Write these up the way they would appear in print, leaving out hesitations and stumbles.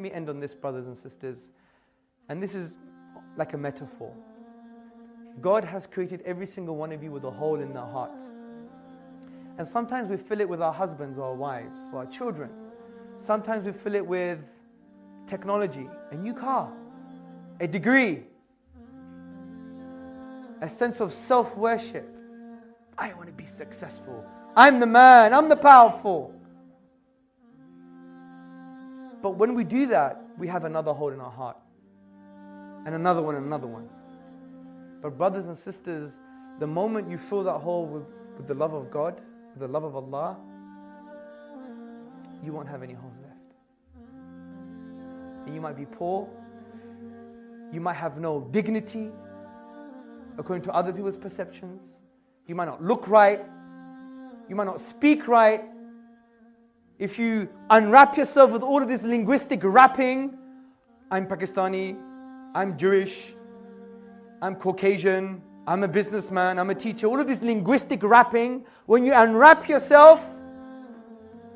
me end on this, brothers and sisters. And this is like a metaphor. God has created every single one of you with a hole in their heart. And sometimes we fill it with our husbands or our wives or our children. Sometimes we fill it with technology, a new car, a degree, a sense of self-worship. I want to be successful. I'm the man, I'm the powerful. But when we do that, we have another hole in our heart. And another one, and another one. But brothers and sisters, the moment you fill that hole with the love of God, with the love of Allah, you won't have any holes left. And you might be poor. You might have no dignity according to other people's perceptions. You might not look right. You might not speak right. If you unwrap yourself with all of this linguistic wrapping, I'm Pakistani, I'm Jewish, I'm Caucasian, I'm a businessman, I'm a teacher, all of this linguistic wrapping, when you unwrap yourself,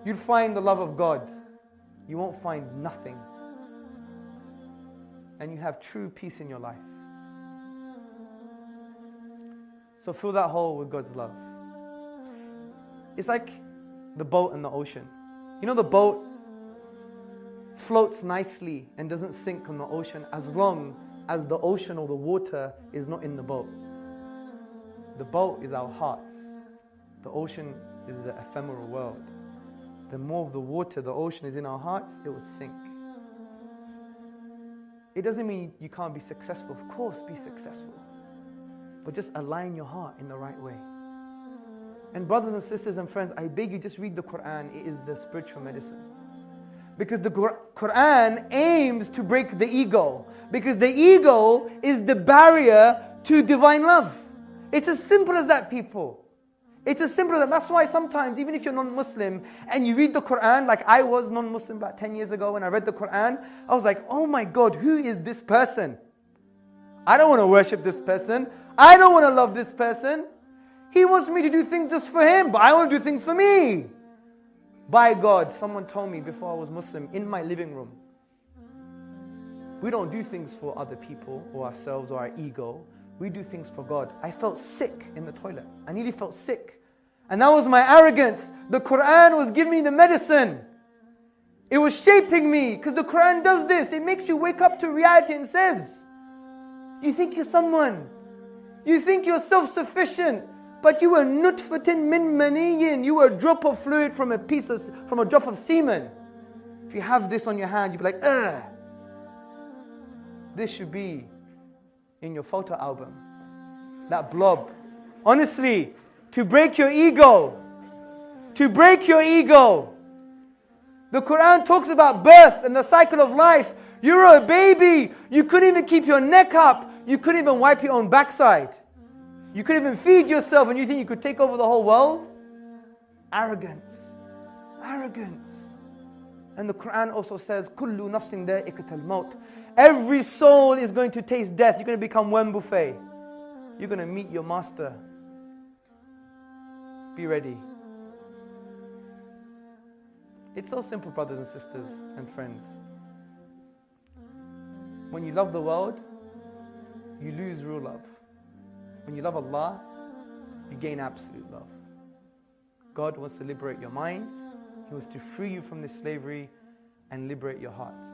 you'll find the love of God. You won't find nothing. And you have true peace in your life. So fill that hole with God's love. It's like the boat in the ocean. You know, the boat floats nicely and doesn't sink on the ocean as long as the ocean or the water is not in the boat. The boat is our hearts. The ocean is the ephemeral world. The more of the water, the ocean is in our hearts, it will sink. It doesn't mean you can't be successful. Of course, be successful. But just align your heart in the right way. And brothers and sisters and friends, I beg you, just read the Qur'an. It is the spiritual medicine. Because the Qur'an aims to break the ego. Because the ego is the barrier to divine love. It's as simple as that, people. It's as simple as that. That's why sometimes, even if you're non-Muslim and you read the Qur'an, like I was non-Muslim about 10 years ago when I read the Qur'an, I was like, oh my God, who is this person? I don't want to worship this person. I don't want to love this person. He wants me to do things just for him, but I want to do things for me. By God, someone told me before I was Muslim, in my living room, we don't do things for other people or ourselves or our ego. We do things for God. I felt sick in the toilet. I nearly felt sick. And that was my arrogance. The Qur'an was giving me the medicine. It was shaping me, because the Qur'an does this. It makes you wake up to reality and says, you think you're someone. You think you're self-sufficient. But you were nutfatin min maniyin. You were a drop of fluid from a drop of semen. If you have this on your hand, you'd be like, ugh. This should be in your photo album. That blob. Honestly, to break your ego. To break your ego. The Qur'an talks about birth and the cycle of life. You're a baby. You couldn't even keep your neck up. You couldn't even wipe your own backside. You couldn't even feed yourself, and you think you could take over the whole world? Arrogance. Arrogance. And the Qur'an also says, كُلُّ نَفْسٍ ذَائِقَةَ الْمَوْتِ. Every soul is going to taste death. You're going to become one buffet. You're going to meet your master. Be ready. It's so simple, brothers and sisters and friends. When you love the world, you lose real love. When you love Allah, you gain absolute love. God wants to liberate your minds. He wants to free you from this slavery and liberate your hearts.